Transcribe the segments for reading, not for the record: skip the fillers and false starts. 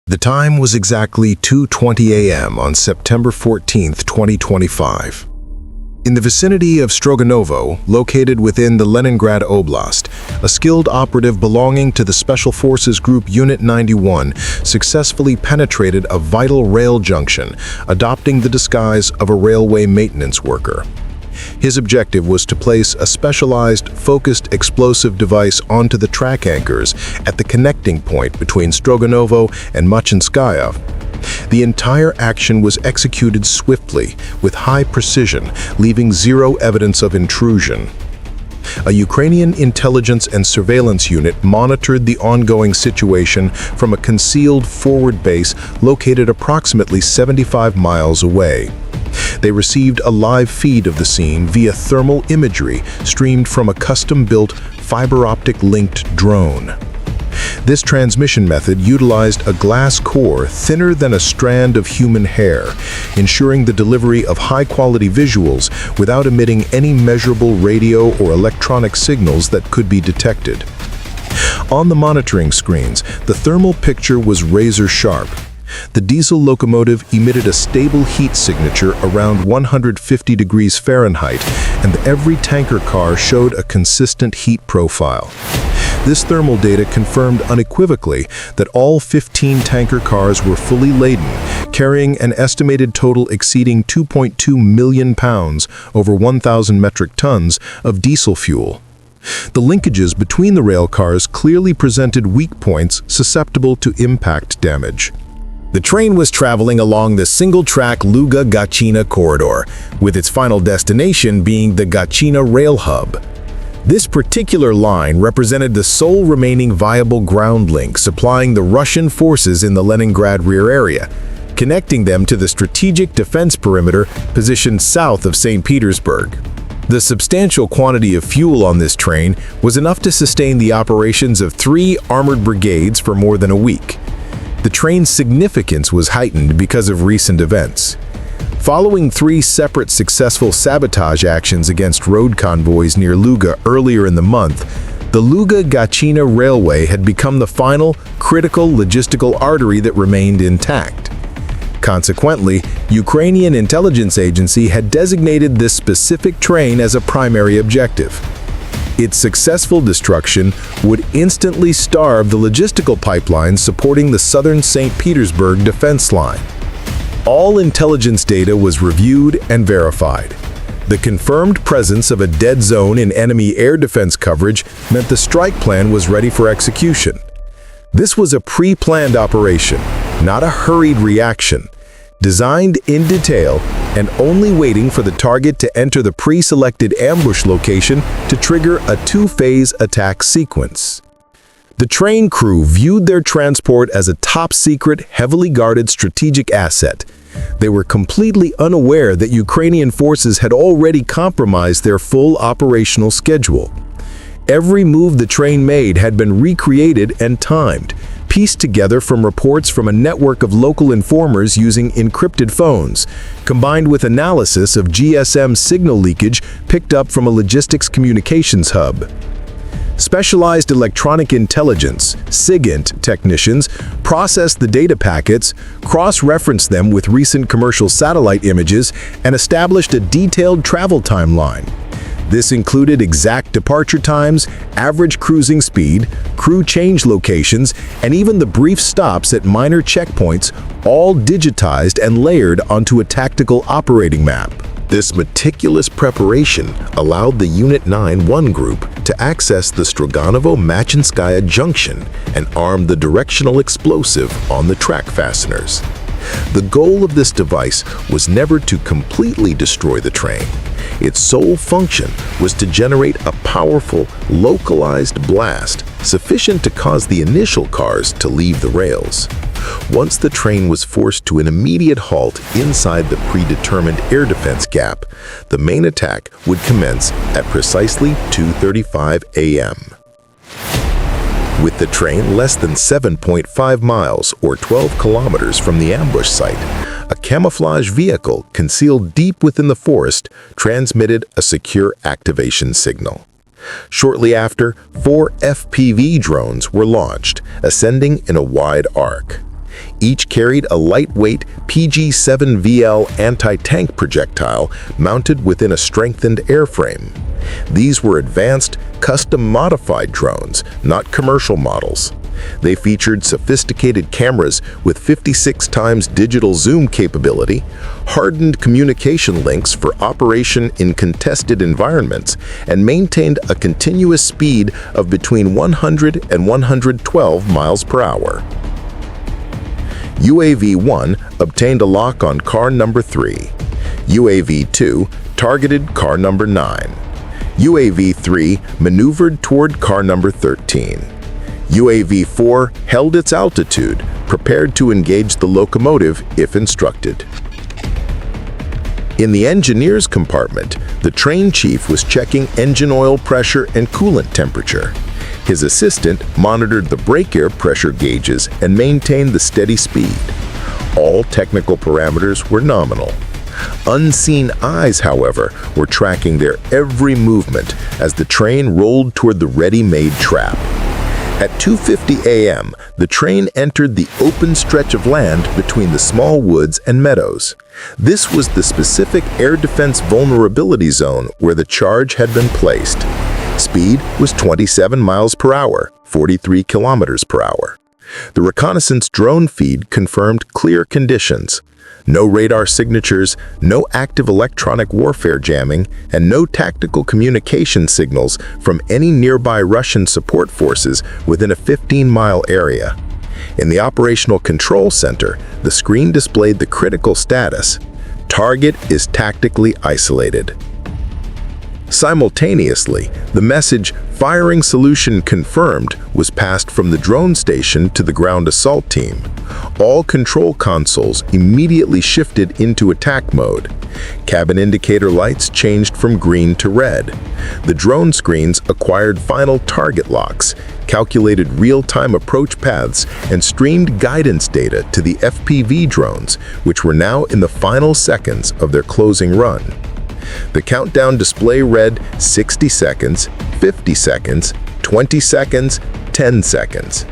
The time was exactly 2:20 a.m. on September 14, 2025. In the vicinity of Stroganovo, located within the Leningrad Oblast, a skilled operative belonging to the Special Forces Group Unit 91 successfully penetrated a vital rail junction, adopting the disguise of a railway maintenance worker. His objective was to place a specialized, focused explosive device onto the track anchors at the connecting point between Stroganovo and Machinskaya. The entire action was executed swiftly, with high precision, leaving zero evidence of intrusion. A Ukrainian intelligence and surveillance unit monitored the ongoing situation from a concealed forward base located approximately 75 miles away. They received a live feed of the scene via thermal imagery streamed from a custom-built fiber-optic-linked drone. This transmission method utilized a glass core thinner than a strand of human hair, ensuring the delivery of high-quality visuals without emitting any measurable radio or electronic signals that could be detected. On the monitoring screens, the thermal picture was razor-sharp. The diesel locomotive emitted a stable heat signature around 150 degrees Fahrenheit, and every tanker car showed a consistent heat profile. This thermal data confirmed unequivocally that all 15 tanker cars were fully laden, carrying an estimated total exceeding 2.2 million pounds, over 1,000 metric tons, of diesel fuel. The linkages between the rail cars clearly presented weak points susceptible to impact damage. The train was traveling along the single-track Luga-Gachina corridor, with its final destination being the Gachina rail hub. This particular line represented the sole remaining viable ground link supplying the Russian forces in the Leningrad rear area, connecting them to the strategic defense perimeter positioned south of St. Petersburg. The substantial quantity of fuel on this train was enough to sustain the operations of 3 armored brigades for more than a week. The train's significance was heightened because of recent events. Following 3 separate successful sabotage actions against road convoys near Luga earlier in the month, the Luga-Gachina Railway had become the final, critical logistical artery that remained intact. Consequently, Ukrainian intelligence agency had designated this specific train as a primary objective. Its successful destruction would instantly starve the logistical pipelines supporting the southern St. Petersburg defense line. All intelligence data was reviewed and verified. The confirmed presence of a dead zone in enemy air defense coverage meant the strike plan was ready for execution. This was a pre-planned operation, not a hurried reaction, designed in detail and only waiting for the target to enter the pre-selected ambush location to trigger a 2-phase attack sequence. The train crew viewed their transport as a top-secret, heavily guarded strategic asset. They were completely unaware that Ukrainian forces had already compromised their full operational schedule. Every move the train made had been recreated and timed, pieced together from reports from a network of local informers using encrypted phones, combined with analysis of GSM signal leakage picked up from a logistics communications hub. Specialized electronic intelligence (SIGINT) technicians processed the data packets, cross-referenced them with recent commercial satellite images, and established a detailed travel timeline. This included exact departure times, average cruising speed, crew change locations, and even the brief stops at minor checkpoints, all digitized and layered onto a tactical operating map. This meticulous preparation allowed the Unit 9-1 group to access the Stroganovo-Machinskaya junction and arm the directional explosive on the track fasteners. The goal of this device was never to completely destroy the train. Its sole function was to generate a powerful, localized blast sufficient to cause the initial cars to leave the rails. Once the train was forced to an immediate halt inside the predetermined air defense gap, the main attack would commence at precisely 2:35 a.m. With the train less than 7.5 miles or 12 kilometers from the ambush site, a camouflage vehicle concealed deep within the forest transmitted a secure activation signal. Shortly after, 4 FPV drones were launched, ascending in a wide arc. Each carried a lightweight PG-7VL anti-tank projectile mounted within a strengthened airframe. These were advanced, custom-modified drones, not commercial models. They featured sophisticated cameras with 56 times digital zoom capability, hardened communication links for operation in contested environments, and maintained a continuous speed of between 100 and 112 miles per hour. UAV-1 obtained a lock on car number 3. UAV-2 targeted car number 9. UAV-3 maneuvered toward car number 13. UAV-4 held its altitude, prepared to engage the locomotive if instructed. In the engineer's compartment, the train chief was checking engine oil pressure and coolant temperature. His assistant monitored the brake air pressure gauges and maintained the steady speed. All technical parameters were nominal. Unseen eyes, however, were tracking their every movement as the train rolled toward the ready-made trap. At 2:50 a.m., the train entered the open stretch of land between the small woods and meadows. This was the specific air defense vulnerability zone where the charge had been placed. Speed was 27 miles per hour, 43 kilometers per hour. The reconnaissance drone feed confirmed clear conditions. No radar signatures, no active electronic warfare jamming, and no tactical communication signals from any nearby Russian support forces within a 15-mile area. In the operational control center, the screen displayed the critical status. Target is tactically isolated. Simultaneously, the message, "Firing solution confirmed," was passed from the drone station to the ground assault team. All control consoles immediately shifted into attack mode. Cabin indicator lights changed from green to red. The drone screens acquired final target locks, calculated real-time approach paths, and streamed guidance data to the FPV drones, which were now in the final seconds of their closing run. The countdown display read 60 seconds, 50 seconds, 20 seconds, 10 seconds.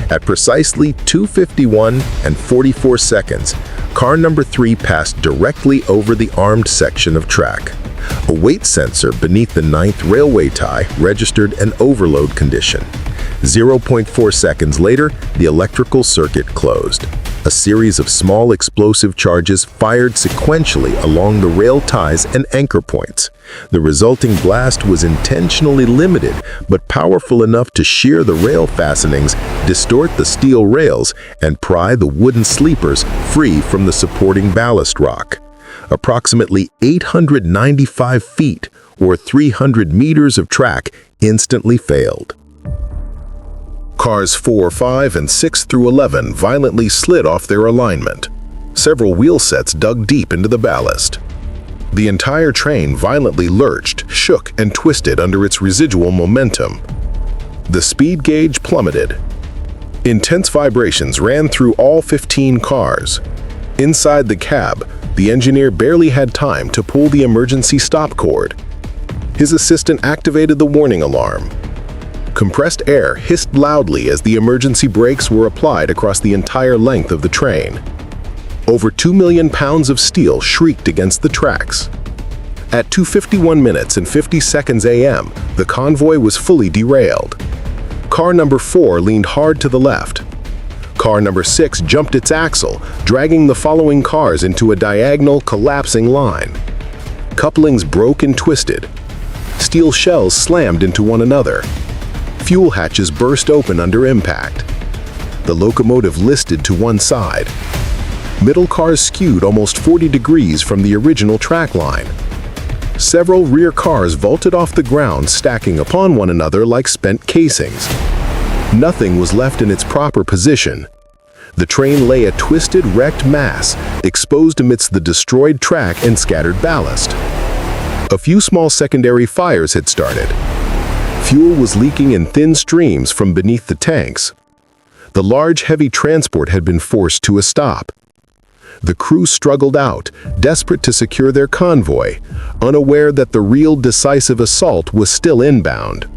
At precisely 2:51 and 44 seconds, car number 3 passed directly over the armed section of track. A weight sensor beneath the 9th railway tie registered an overload condition. 0.4 seconds later, the electrical circuit closed. A series of small explosive charges fired sequentially along the rail ties and anchor points. The resulting blast was intentionally limited, but powerful enough to shear the rail fastenings, distort the steel rails, and pry the wooden sleepers free from the supporting ballast rock. Approximately 895 feet, or 300 meters of track, instantly failed. Cars 4, 5, and 6 through 11 violently slid off their alignment. Several wheel sets dug deep into the ballast. The entire train violently lurched, shook, and twisted under its residual momentum. The speed gauge plummeted. Intense vibrations ran through all 15 cars. Inside the cab, the engineer barely had time to pull the emergency stop cord. His assistant activated the warning alarm. Compressed air hissed loudly as the emergency brakes were applied across the entire length of the train. Over 2 million pounds of steel shrieked against the tracks. At 2:51 minutes and 50 seconds a.m., the convoy was fully derailed. Car number 4 leaned hard to the left. Car number 6 jumped its axle, dragging the following cars into a diagonal, collapsing line. Couplings broke and twisted. Steel shells slammed into one another. Fuel hatches burst open under impact. The locomotive listed to one side. Middle cars skewed almost 40 degrees from the original track line. Several rear cars vaulted off the ground, stacking upon one another like spent casings. Nothing was left in its proper position. The train lay a twisted, wrecked mass, exposed amidst the destroyed track and scattered ballast. A few small secondary fires had started. Fuel was leaking in thin streams from beneath the tanks. The large, heavy transport had been forced to a stop. The crew struggled out, desperate to secure their convoy, unaware that the real decisive assault was still inbound.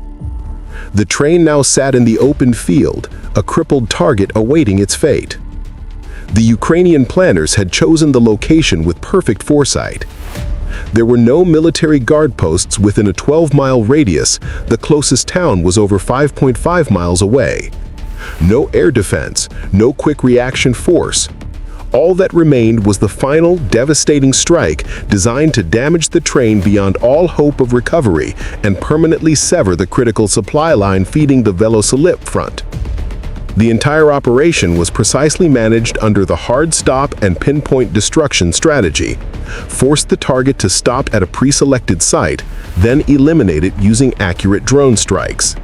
The train now sat in the open field, a crippled target awaiting its fate. The Ukrainian planners had chosen the location with perfect foresight. There were no military guard posts within a 12-mile radius. The closest town was over 5.5 miles away. No air defense, no quick reaction force. All that remained was the final, devastating strike designed to damage the train beyond all hope of recovery and permanently sever the critical supply line feeding the Velosolip front. The entire operation was precisely managed under the hard stop and pinpoint destruction strategy. Force the target to stop at a pre-selected site, then eliminate it using accurate drone strikes.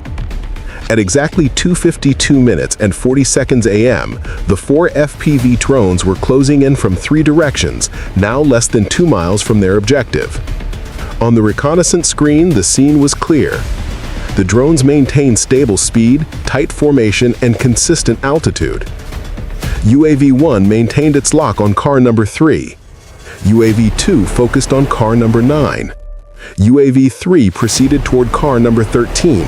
At exactly 2:52 minutes and 40 seconds a.m., the 4 FPV drones were closing in from 3 directions, now less than 2 miles from their objective. On the reconnaissance screen, the scene was clear. The drones maintained stable speed, tight formation, and consistent altitude. UAV-1 maintained its lock on car number 3. UAV-2 focused on car number 9. UAV-3 proceeded toward car number 13.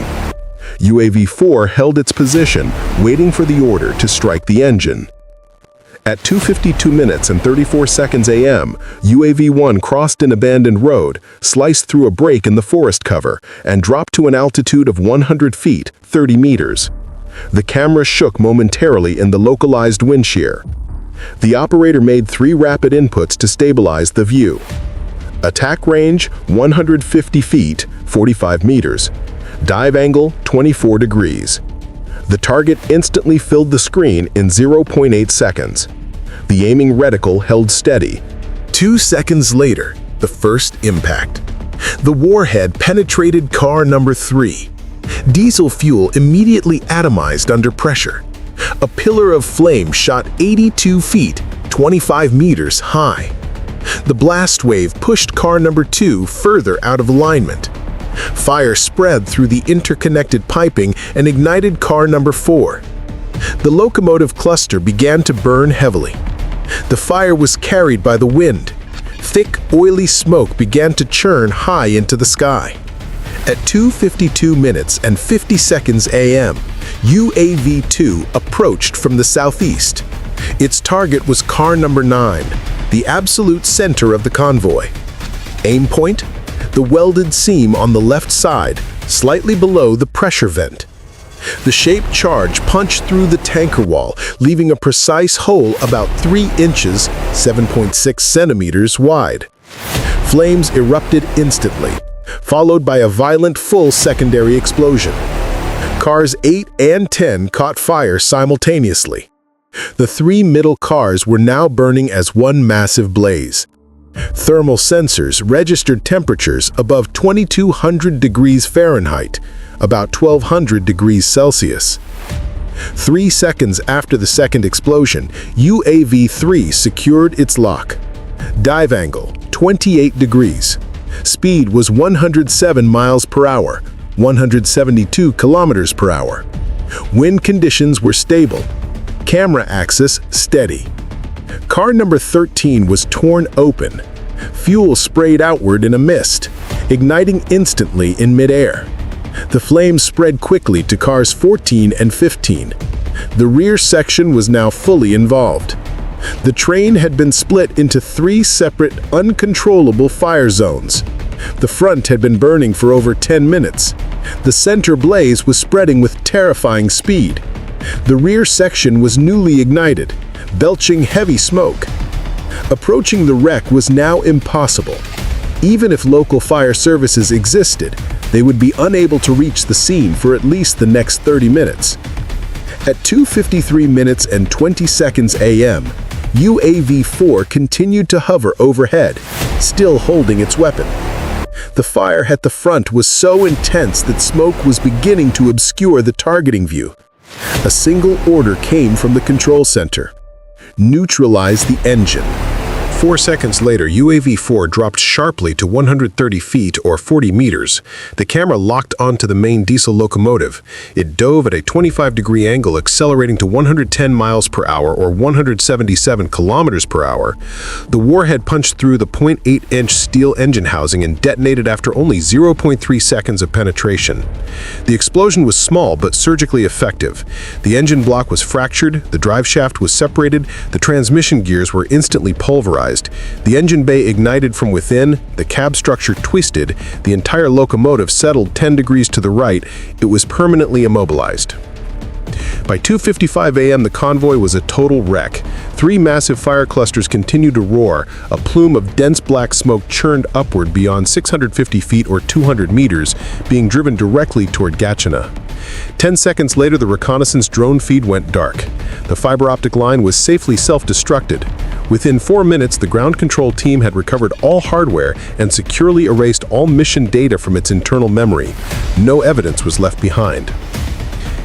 UAV-4 held its position, waiting for the order to strike the engine. At 2:52 minutes and 34 seconds a.m., UAV-1 crossed an abandoned road, sliced through a break in the forest cover, and dropped to an altitude of 100 feet, 30 meters. The camera shook momentarily in the localized wind shear. The operator made 3 rapid inputs to stabilize the view. Attack range, 150 feet, 45 meters. Dive angle, 24 degrees. The target instantly filled the screen in 0.8 seconds. The aiming reticle held steady. 2 seconds later, the first impact. The warhead penetrated car number 3. Diesel fuel immediately atomized under pressure. A pillar of flame shot 82 feet, 25 meters high. The blast wave pushed car number 2 further out of alignment. Fire spread through the interconnected piping and ignited car number 4. The locomotive cluster began to burn heavily. The fire was carried by the wind. Thick, oily smoke began to churn high into the sky. At 2:52 minutes and 50 seconds a.m., UAV-2 approached from the southeast. Its target was car number 9, the absolute center of the convoy. Aim point? The welded seam on the left side, slightly below the pressure vent. The shaped charge punched through the tanker wall, leaving a precise hole about 3 inches, 7.6 centimeters wide. Flames erupted instantly, followed by a violent full secondary explosion. Cars 8 and 10 caught fire simultaneously. The 3 middle cars were now burning as one massive blaze. Thermal sensors registered temperatures above 2,200 degrees Fahrenheit, about 1,200 degrees Celsius. 3 seconds after the second explosion, UAV-3 secured its lock. Dive angle, 28 degrees. Speed was 107 miles per hour, 172 kilometers per hour. Wind conditions were stable. Camera axis steady. Car number 13 was torn open. Fuel sprayed outward in a mist, igniting instantly in midair. The flames spread quickly to cars 14 and 15. The rear section was now fully involved. The train had been split into 3 separate, uncontrollable fire zones. The front had been burning for over 10 minutes. The center blaze was spreading with terrifying speed. The rear section was newly ignited, belching heavy smoke. Approaching the wreck was now impossible. Even if local fire services existed, they would be unable to reach the scene for at least the next 30 minutes. At 2:53 minutes and 20 seconds a.m., UAV-4 continued to hover overhead, still holding its weapon. The fire at the front was so intense that smoke was beginning to obscure the targeting view. A single order came from the control center: neutralize the engine. 4 seconds later, UAV-4 dropped sharply to 130 feet or 40 meters. The camera locked onto the main diesel locomotive. It dove at a 25-degree angle, accelerating to 110 miles per hour or 177 kilometers per hour. The warhead punched through the 0.8-inch steel engine housing and detonated after only 0.3 seconds of penetration. The explosion was small but surgically effective. The engine block was fractured, the drive shaft was separated, the transmission gears were instantly pulverized. The engine bay ignited from within, the cab structure twisted, the entire locomotive settled 10 degrees to the right. It was permanently immobilized. By 2:55 a.m., the convoy was a total wreck. 3 massive fire clusters continued to roar. A plume of dense black smoke churned upward beyond 650 feet or 200 meters, being driven directly toward Gatchina. 10 seconds later, the reconnaissance drone feed went dark. The fiber optic line was safely self-destructed. Within 4 minutes, the ground control team had recovered all hardware and securely erased all mission data from its internal memory. No evidence was left behind.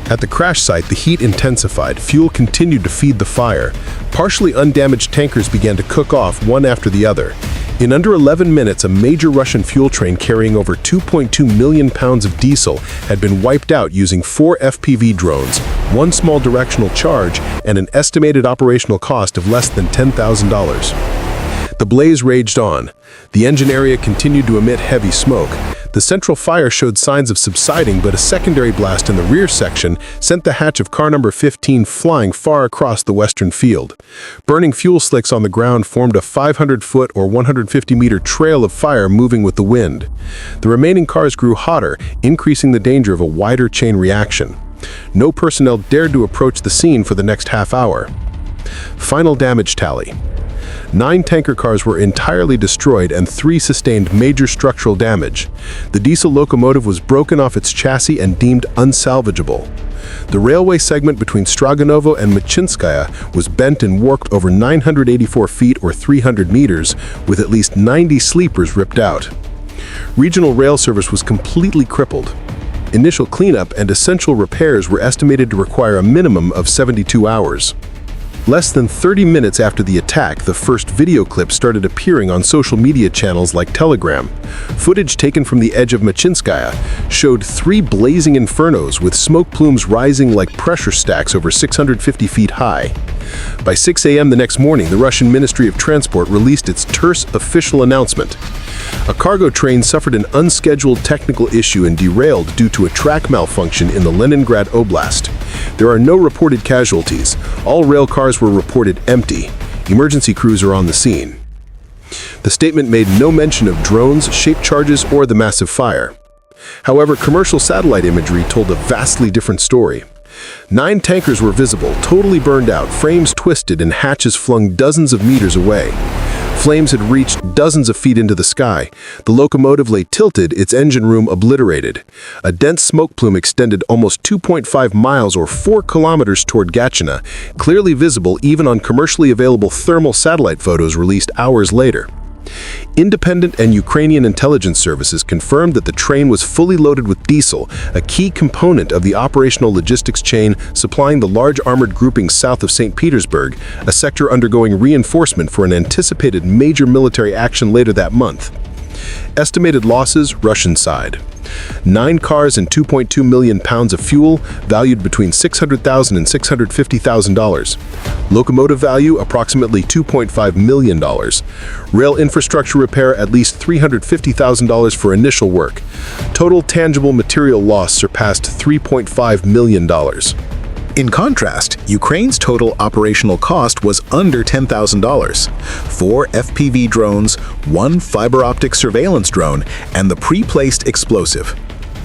At the crash site, the heat intensified. Fuel continued to feed the fire. Partially undamaged tankers began to cook off one after the other. In under 11 minutes, a major Russian fuel train carrying over 2.2 million pounds of diesel had been wiped out using 4 FPV drones, 1 small directional charge, and an estimated operational cost of less than $10,000. The blaze raged on. The engine area continued to emit heavy smoke. The central fire showed signs of subsiding, but a secondary blast in the rear section sent the hatch of car number 15 flying far across the western field. Burning fuel slicks on the ground formed a 500-foot or 150-meter trail of fire moving with the wind. The remaining cars grew hotter, increasing the danger of a wider chain reaction. No personnel dared to approach the scene for the next half hour. Final damage tally. 9 tanker cars were entirely destroyed and 3 sustained major structural damage. The diesel locomotive was broken off its chassis and deemed unsalvageable. The railway segment between Stroganovo and Machinskaya was bent and warped over 984 feet or 300 meters, with at least 90 sleepers ripped out. Regional rail service was completely crippled. Initial cleanup and essential repairs were estimated to require a minimum of 72 hours. Less than 30 minutes after the attack, the first video clips started appearing on social media channels like Telegram. Footage taken from the edge of Machinskaya showed 3 blazing infernos with smoke plumes rising like pressure stacks over 650 feet high. By 6 a.m. the next morning, the Russian Ministry of Transport released its terse official announcement. A cargo train suffered an unscheduled technical issue and derailed due to a track malfunction in the Leningrad Oblast. There are no reported casualties. All rail cars were reported empty. Emergency crews are on the scene. The statement made no mention of drones, shape charges, or the massive fire. However, commercial satellite imagery told a vastly different story. 9 tankers were visible, totally burned out, frames twisted, and hatches flung dozens of meters away. Flames had reached dozens of feet into the sky. The locomotive lay tilted, its engine room obliterated. A dense smoke plume extended almost 2.5 miles or 4 kilometers toward Gatchina, clearly visible even on commercially available thermal satellite photos released hours later. Independent and Ukrainian intelligence services confirmed that the train was fully loaded with diesel, a key component of the operational logistics chain supplying the large armored groupings south of St. Petersburg, a sector undergoing reinforcement for an anticipated major military action later that month. Estimated losses, Russian side. 9 cars and 2.2 million pounds of fuel, valued between $600,000 and $650,000. Locomotive value, approximately $2.5 million. Rail infrastructure repair, at least $350,000 for initial work. Total tangible material loss surpassed $3.5 million. In contrast, Ukraine's total operational cost was under $10,000. 4 FPV drones, 1 fiber optic surveillance drone, and the pre-placed explosive.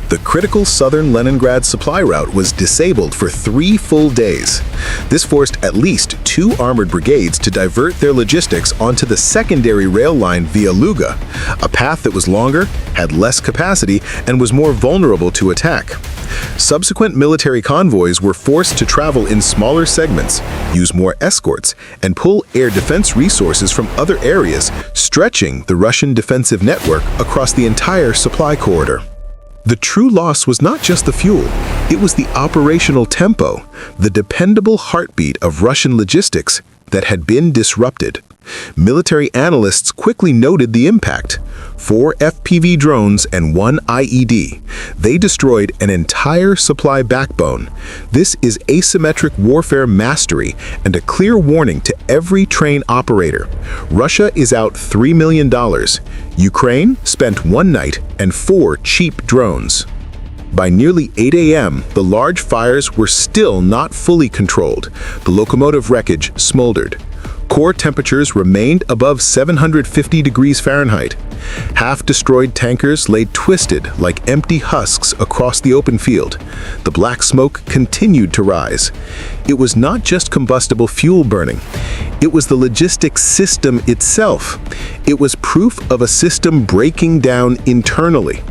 The critical southern Leningrad supply route was disabled for 3 full days. This forced at least 2 armored brigades to divert their logistics onto the secondary rail line via Luga, a path that was longer, had less capacity, and was more vulnerable to attack. Subsequent military convoys were forced to travel in smaller segments, use more escorts, and pull air defense resources from other areas, stretching the Russian defensive network across the entire supply corridor. The true loss was not just the fuel, it was the operational tempo, the dependable heartbeat of Russian logistics that had been disrupted. Military analysts quickly noted the impact. 4 FPV drones and 1 IED. They destroyed an entire supply backbone. This is asymmetric warfare mastery and a clear warning to every train operator. Russia is out $3 million. Ukraine spent 1 night and 4 cheap drones. By nearly 8 a.m., the large fires were still not fully controlled. The locomotive wreckage smoldered. Core temperatures remained above 750 degrees Fahrenheit. Half-destroyed tankers lay twisted like empty husks across the open field. The black smoke continued to rise. It was not just combustible fuel burning. It was the logistics system itself. It was proof of a system breaking down internally.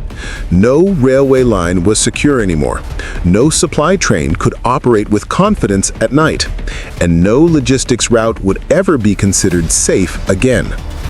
No railway line was secure anymore. No supply train could operate with confidence at night. And no logistics route would ever be considered safe again.